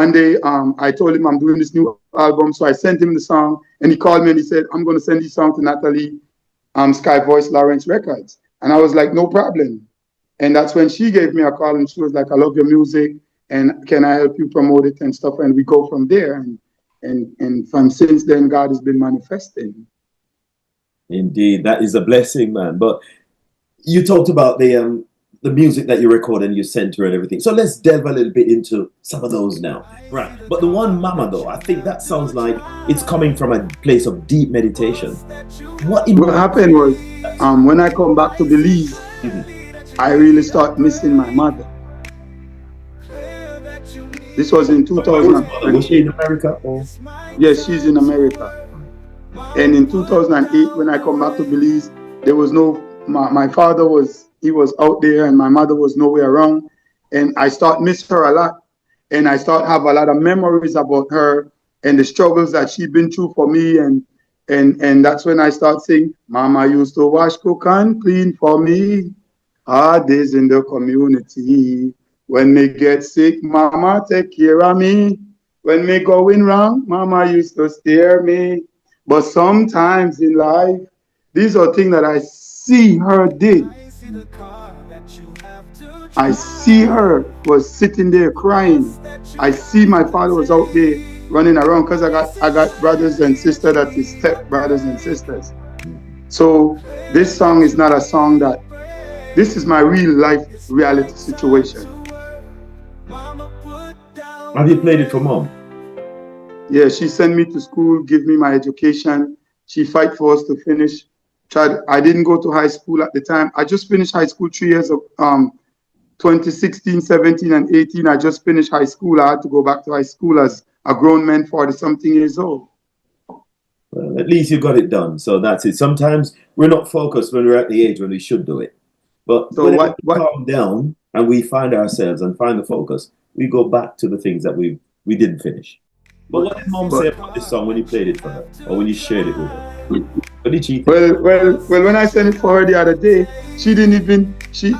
one day, I told him I'm doing this new album, so I sent him the song, and he called me and he said, "I'm going to send this song to Natalie, Sky Voice Lawrence Records." And I was like, "No problem." And that's when she gave me a call, and she was like, "I love your music, and can I help you promote it and stuff?" And we go from there. And from since then, God has been manifesting. Indeed, that is a blessing, man. But you talked about the music that you record and you sent her and everything. So let's delve a little bit into some of those now. Right. But the one Mama, though, I think that sounds like it's coming from a place of deep meditation. What happened was, when I come back to Belize, I really start missing my mother. This was in 2008. Was she in America? Or? Yes, she's in America. And in 2008, when I come back to Belize, there was no, my father was out there and my mother was nowhere around. And I start miss her a lot. And I start have a lot of memories about her and the struggles that she'd been through for me. And that's when I start saying, "Mama used to wash, cook, and clean for me. Hard days in the community. When me get sick, Mama take care of me. When me going wrong, Mama used to steer me." But sometimes in life, these are things that I see her did. I see her was sitting there crying. I see my father was out there running around because I got brothers and sisters that is step brothers and sisters. So this song is not a song that, this is my real life reality situation. Have you played it for Mom? Yeah, she sent me to school, give me my education. She fight for us to finish. I didn't go to high school at the time. I just finished high school 3 years of 2016, 17, and 18. I just finished high school. I had to go back to high school as a grown man, 40-something years old. Well, at least you got it done. So that's it. Sometimes we're not focused when we're at the age when we should do it. But so when we calm down and we find ourselves and find the focus, we go back to the things that we didn't finish. But what did Mom say about this song when you played it for her, or when you shared it with her? What did she think? Well, when I sent it for her the other day, she didn't even, she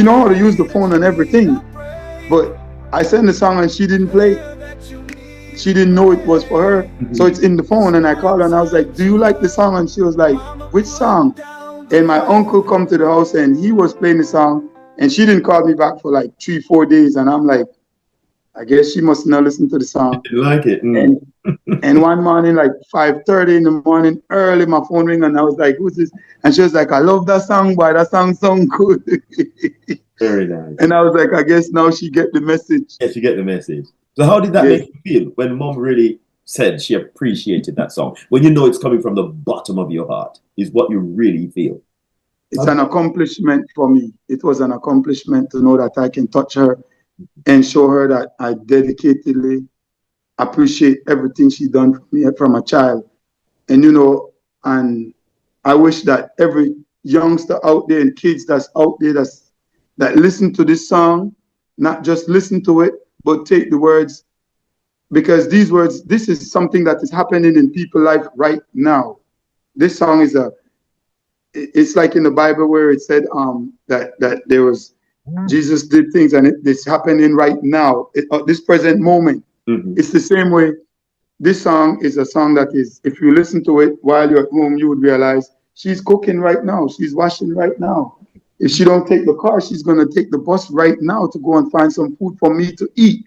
know how to use the phone and everything. But I sent the song and she didn't play it. She didn't know it was for her. So it's in the phone, and I called her and I was like, "Do you like the song?" And she was like, "Which song?" And my uncle come to the house and he was playing the song, and she didn't call me back for like 3-4 days. And I'm like, I guess she must not listen to the song. I didn't like it. And one morning, like 5:30 in the morning, early, my phone rang, and I was like, "Who's this?" And she was like, "I love that song, boy. That song sound good." Very nice. And I was like, I guess now she get the message. Yes, you get the message. So how did that make you feel when Mom really said she appreciated that song? When you know it's coming from the bottom of your heart, is what you really feel. It's an accomplishment for me. It was an accomplishment to know that I can touch her and show her that I dedicatedly appreciate everything she done for me from a child. And and I wish that every youngster out there and kids that's out there that listen to this song, not just listen to it, but take the words, because these words, this is something that is happening in people's life right now. This song is it's like in the Bible where it said that there was, Jesus did things and it's happening right now, this present moment. It's the same way. This song is a song that is, if you listen to it while you're at home, you would realize she's cooking right now. She's washing right now. If she don't take the car, she's going to take the bus right now to go and find some food for me to eat.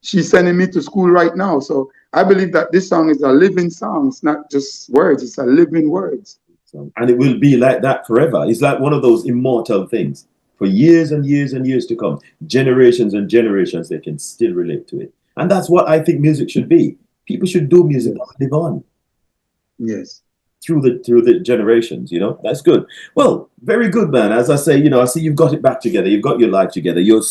She's sending me to school right now. So I believe that this song is a living song. It's not just words. It's a living words. And it will be like that forever. It's like one of those immortal things. For years and years and years to come, generations and generations, they can still relate to it. And that's what I think music should be. People should do music and live on. Yes. Through the generations, that's good. Well, very good, man. As I say, I see you've got it back together. You've got your life together. You're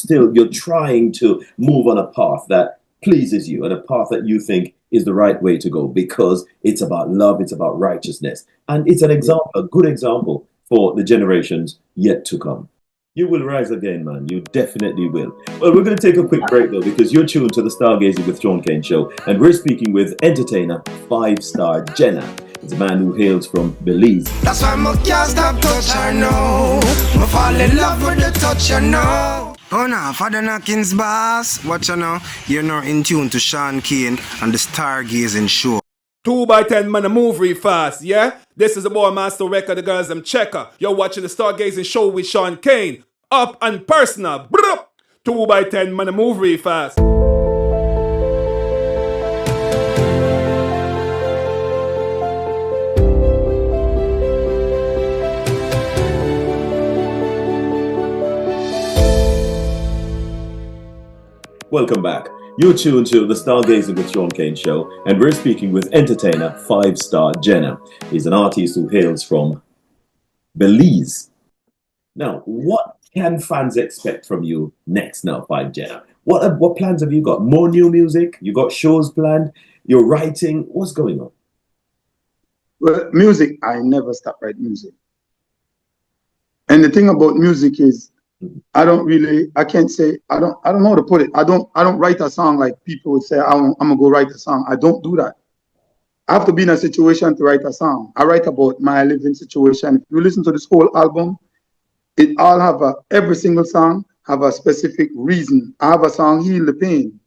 trying to move on a path that pleases you and a path that you think is the right way to go, because it's about love, it's about righteousness. And it's an example, a good example for the generations yet to come. You will rise again, man. You definitely will. Well, we're going to take a quick break, though, because you're tuned to the Stargazing with Shaun Cain Show, and we're speaking with entertainer 5-star Jena. It's a man who hails from Belize. That's why I can't stop touch her now. I fall in love with the touch her now. Oh no, Father Knockins boss. Watch you now. You're now in tune to Shaun Cain and the Stargazing Show. 2x10 man, move real fast, yeah? This is the boy Master Record, the girls them checker. You're watching the Stargazing Show with Shaun Cain. Up and personal. 2x10 man, move real fast. Welcome back. You're tuned to the Stargazing with Shaun Cain Show, and we're speaking with entertainer 5-star Jena. He's an artist who hails from Belize. Now, what can fans expect from you next now, 5 Jena? What plans have you got? More new music? You got shows planned? You're writing? What's going on? Well, music, I never stop writing music. And the thing about music is, I can't know how to put it. I don't write a song like people would say, I'm gonna go write a song. I don't do that. I have to be in a situation to write a song. I write about my living situation. If you listen to this whole album, it all have every single song have a specific reason. I have a song, Heal the Pain.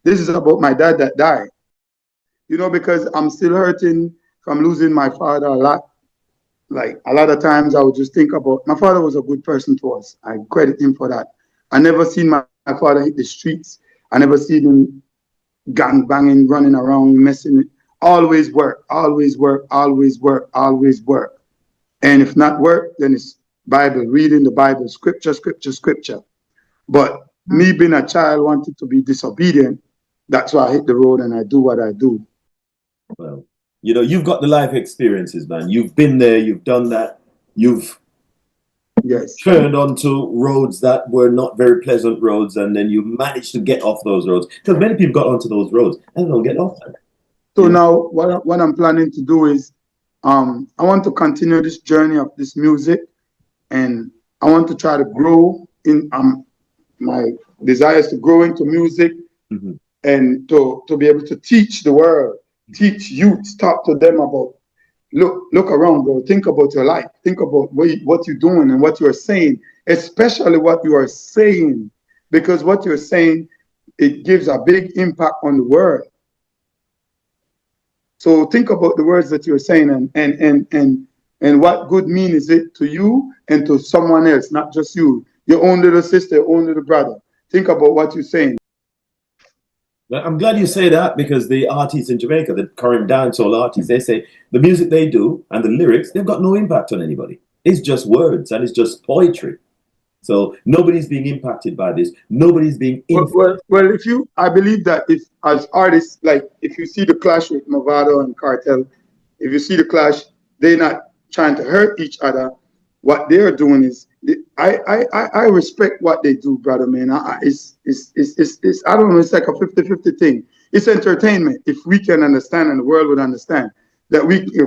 This is about my dad that died. You know, because I'm still hurting from losing my father a lot. Like a lot of times I would just think about, my father was a good person to us. I credit him for that. I never seen my father hit the streets. I never seen him gang banging, running around, messing with. Always work, always work, always work, always work. And if not work, then it's Bible, reading the Bible, scripture, scripture, scripture. But me being a child wanted to be disobedient, that's why I hit the road and I do what I do. Well, you know, you've got the life experiences, man. You've been there, you've done that. You've turned onto roads that were not very pleasant roads, and then you managed to get off those roads. Because many people got onto those roads and don't get off them. So now what I'm planning to do is I want to continue this journey of this music, and I want to try to grow in my desires to grow into music and to be able to teach the world, teach youth, talk to them about, look around, bro. Think about your life. Think about what you're doing and what you're saying, especially what you are saying, because what you're saying, it gives a big impact on the world. So think about the words that you're saying and what good mean is it to you and to someone else, not just you, your own little sister, your own little brother. Think about what you're saying. Well, I'm glad you say that, because the artists in Jamaica, the current dancehall artists, they say the music they do and the lyrics, they've got no impact on anybody. It's just words and it's just poetry. So nobody's being impacted by this. Nobody's being well, I believe that if as artists, like if you see the clash with Movado and Cartel, if you see the clash, they're not trying to hurt each other. What they're doing is, I respect what they do, brother, man. It's I don't know, it's like a 50-50 thing. It's entertainment. If we can understand and the world would understand that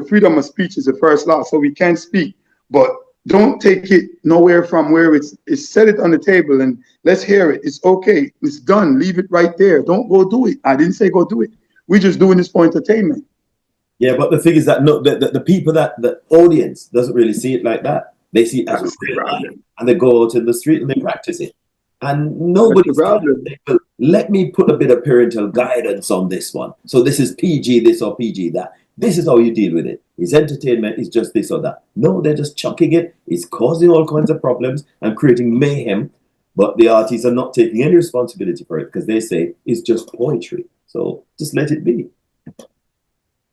freedom of speech is the first law, so we can speak, but don't take it nowhere from where it's set it on the table and let's hear it. It's okay. It's done. Leave it right there. Don't go do it. I didn't say go do it. We're just doing this for entertainment. Yeah, but the thing is that the people, that the audience doesn't really see it like that. They see it as a real life, and they go out in the street and they practice it. And nobody's let me put a bit of parental guidance on this one. So this is PG this or PG that. This is how you deal with it. It's entertainment, it's just this or that. No, they're just chucking it. It's causing all kinds of problems and creating mayhem. But the artists are not taking any responsibility for it, because they say it's just poetry. So just let it be.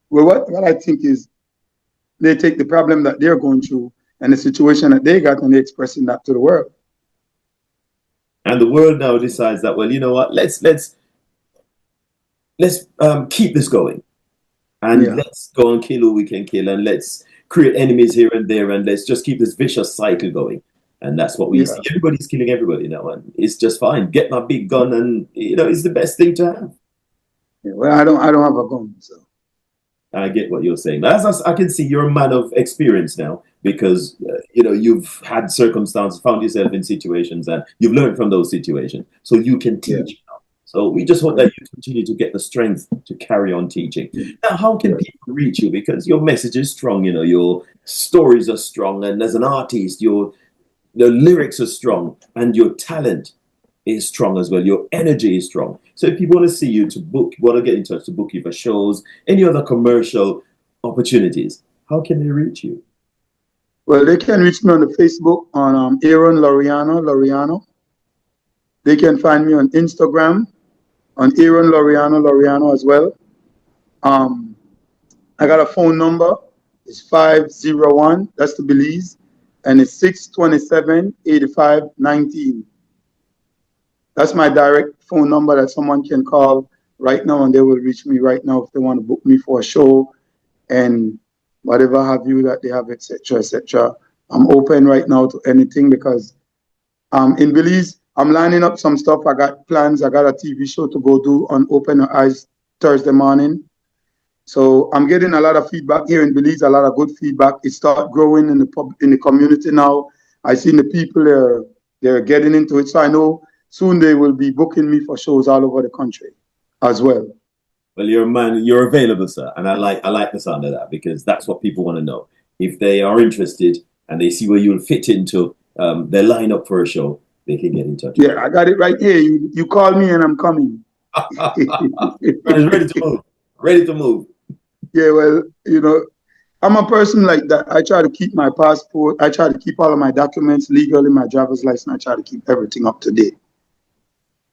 Well, what I think is they take the problem that they're going through and the situation that they got and they're expressing that to the world. And the world now decides that, well, you know what, let's keep this going. And let's go and kill who we can kill, and let's create enemies here and there, and let's just keep this vicious cycle going. And that's what we see. Everybody's killing everybody now, and it's just fine. Get my big gun, and you know, it's the best thing to have. Yeah, well, I don't have a gun, so. I get what you're saying. As I can see, you're a man of experience now because you've had circumstances, found yourself in situations, and you've learned from those situations, so you can Yeah. teach now. So we just hope that you continue to get the strength to carry on teaching. Now, how can people reach you? Because your message is strong. Your stories are strong, and as an artist, your lyrics are strong, and your talent is strong as well. Your energy is strong. So if people want to see you to book, want to get in touch to book you for shows, any other commercial opportunities, how can they reach you? Well, they can reach me on the Facebook on Aaron Lauriano. They can find me on Instagram on Aaron Lauriano as well. I got a phone number. It's 501. That's the Belize, and it's 627-8519. That's my direct phone number that someone can call right now, and they will reach me right now if they want to book me for a show and whatever have you that they have, etc., etc. I'm open right now to anything because in Belize, I'm lining up some stuff. I got plans. I got a TV show to go do on Open Your Eyes Thursday morning. So I'm getting a lot of feedback here in Belize, a lot of good feedback. It started growing in the community now. I see the people they're getting into it. So I know soon they will be booking me for shows all over the country as well. Well, you're a man, you're available, sir. And I like the sound of that because that's what people want to know. If they are interested and they see where you'll fit into their lineup for a show, they can get in touch. Yeah, I got it right here. You call me and I'm coming. Ready to move. Ready to move. Yeah, well, I'm a person like that. I try to keep my passport. I try to keep all of my documents legally, my driver's license. I try to keep everything up to date.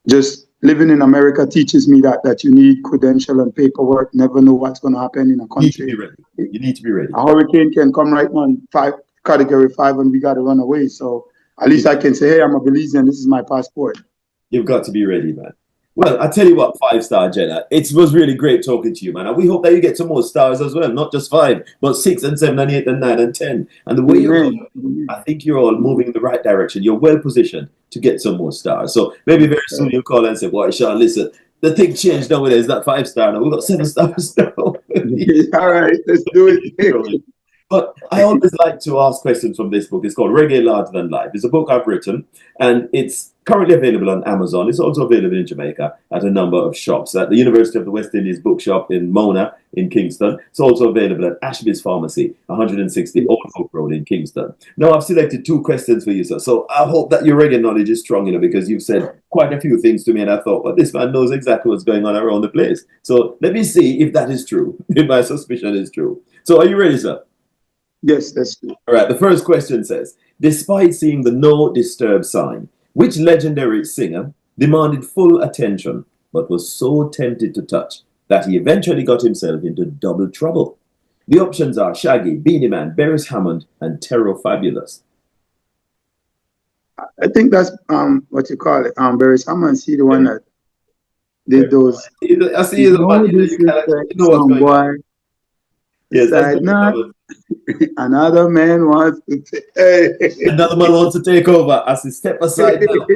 Just living in America teaches me that you need credential and paperwork. Never know what's going to happen in a country. You need to be ready. A hurricane can come right on category 5 and we got to run away. So at least I can say, hey, I'm a Belizean. This is my passport. You've got to be ready, man. Well, I tell you what, 5-star Jenna, it was really great talking to you, man. And we hope that you get some more stars as well, not just 5, but 6 and 7 and 8 and 9 and 10. And the way you're going, I think you're all moving in the right direction. You're well positioned to get some more stars. So maybe very soon you'll call and say, boy, Shaun, listen, the thing changed now. It's not 5-star now. We've got 7 stars now. All right, let's do it. But I always like to ask questions from this book. It's called Reggae Larger Than Life. It's a book I've written, and it's currently available on Amazon. It's also available in Jamaica at a number of shops. At the University of the West Indies Bookshop in Mona in Kingston. It's also available at Ashby's Pharmacy, 160 Old Hope Road in Kingston. Now, I've selected 2 questions for you, sir. So I hope that your reggae knowledge is strong, because you've said quite a few things to me, and I thought, well, this man knows exactly what's going on around the place. So let me see if that is true, if my suspicion is true. So are you ready, sir? Yes, that's true. All right, the first question says, despite seeing the no disturb sign, which legendary singer demanded full attention but was so tempted to touch that he eventually got himself into double trouble? The options are Shaggy, Beenie Man, Beres Hammond, and Terror Fabulous. I think that's what you call it. Beres Hammond, see the one that did those. I see you know what's going on. Yes, that's another man wants to another man wants to take over. As he step aside now,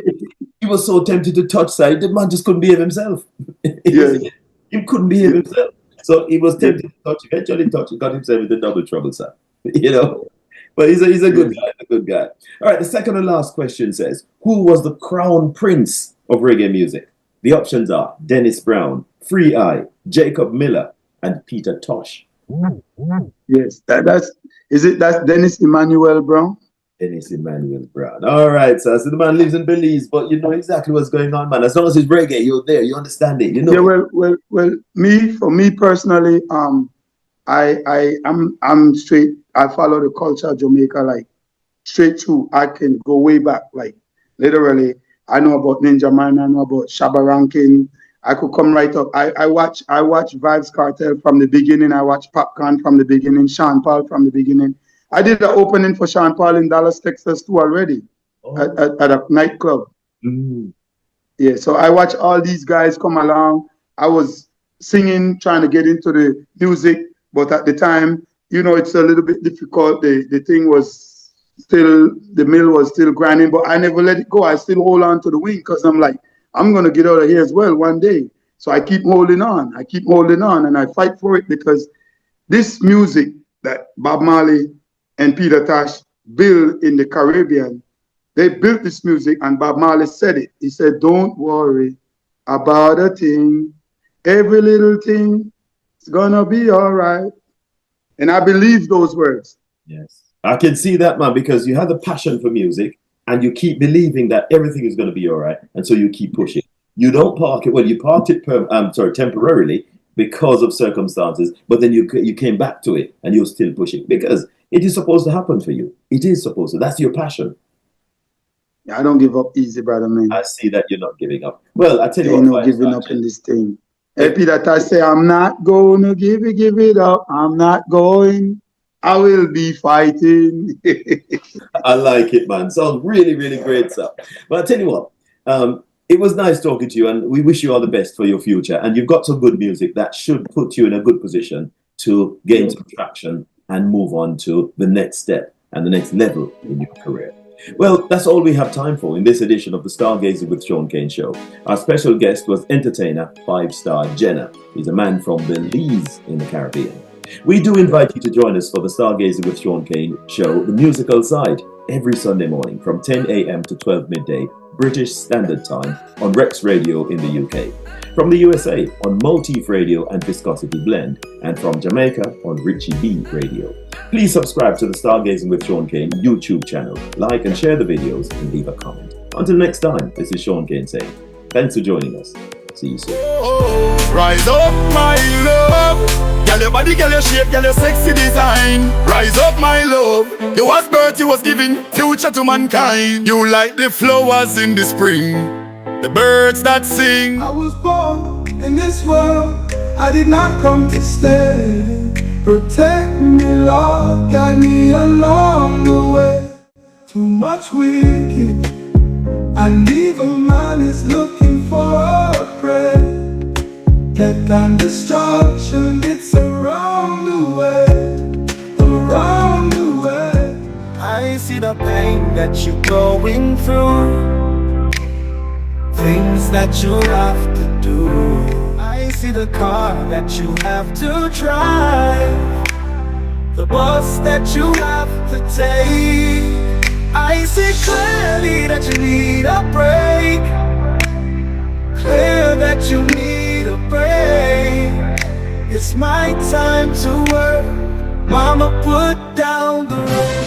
he was so tempted to touch side, the man just couldn't behave himself. He couldn't behave himself. So he was tempted to touch, eventually touched, got himself into double trouble, sir. But he's a good guy, a good guy. All right, the second and last question says, who was the crown prince of reggae music? The options are Dennis Brown, Free Eye, Jacob Miller, and Peter Tosh. Yes, that's Dennis Emmanuel Brown. Dennis Emmanuel Brown. All right, so the man lives in Belize, but you know exactly what's going on, man. As long as it's reggae, you're there, you understand it, Yeah, well, for me personally, I'm straight. I follow the culture of Jamaica like straight through. I can go way back, like literally. I know about Ninja Man, I know about Shabba Rankin. I could come right up. I watch Vibes Cartel from the beginning. I watch Popcorn from the beginning. Sean Paul from the beginning. I did the opening for Sean Paul in Dallas, Texas too already at a nightclub. Mm. Yeah, so I watch all these guys come along. I was singing, trying to get into the music, but at the time, it's a little bit difficult. The thing was still, the mill was still grinding, but I never let it go. I still hold on to the wing because I'm like, I'm going to get out of here as well one day. So I keep holding on. I keep holding on, and I fight for it because this music that Bob Marley and Peter Tosh built in the Caribbean, they built this music, and Bob Marley said it. He said, "Don't worry about a thing. Every little thing is gonna be all right." And I believe those words. Yes. I can see that, man, because you have a passion for music and you keep believing that everything is going to be all right. And so you keep pushing. You don't park it. Well, you parked it temporarily because of circumstances, but then you came back to it and you're still pushing because it is supposed to happen for you. It is supposed to. That's your passion. I don't give up easy, brother, man. I see that you're not giving up. Well, I tell you what. Ain't no giving up in this thing. Hey, Peter Tosh say, "I'm not going to give it up. I'm not going. I will be fighting." I like it, man. Sounds really, really great stuff. But I tell you what, it was nice talking to you, and we wish you all the best for your future. And you've got some good music that should put you in a good position to gain some traction and move on to the next step and the next level in your career. Well, that's all we have time for in this edition of the Stargazing with Shaun Cain Show. Our special guest was entertainer 5-star Gena. He's a man from Belize in the Caribbean. We do invite you to join us for the Stargazing with Shaun Cain Show, the musical side, every Sunday morning from 10 a.m. to 12 midday, British Standard Time on Rex Radio in the UK. From the USA on Motif Radio and Viscosity Blend, and from Jamaica on Richie B Radio. Please subscribe to the Stargazing with Shaun Cain YouTube channel, like and share the videos, and leave a comment. Until next time, this is Shaun Cain saying, thanks for joining us. See you soon. Rise up, my love. Girl, your body, girl, your shape, girl, your sexy design. Rise up, my love. You was birth, you was giving future to mankind. You like the flowers in the spring, the birds that sing. I was born in this world, I did not come to stay. Protect me, Lord, guide me along the way. Too much wicked, and evil man is looking for a prey. Death and destruction, it's around the way, around the way. I see the pain that you're going through, things that you have to do. I see the car that you have to drive, the bus that you have to take. I see clearly that you need a break, clear that you need a break. It's my time to work, mama, put down the road.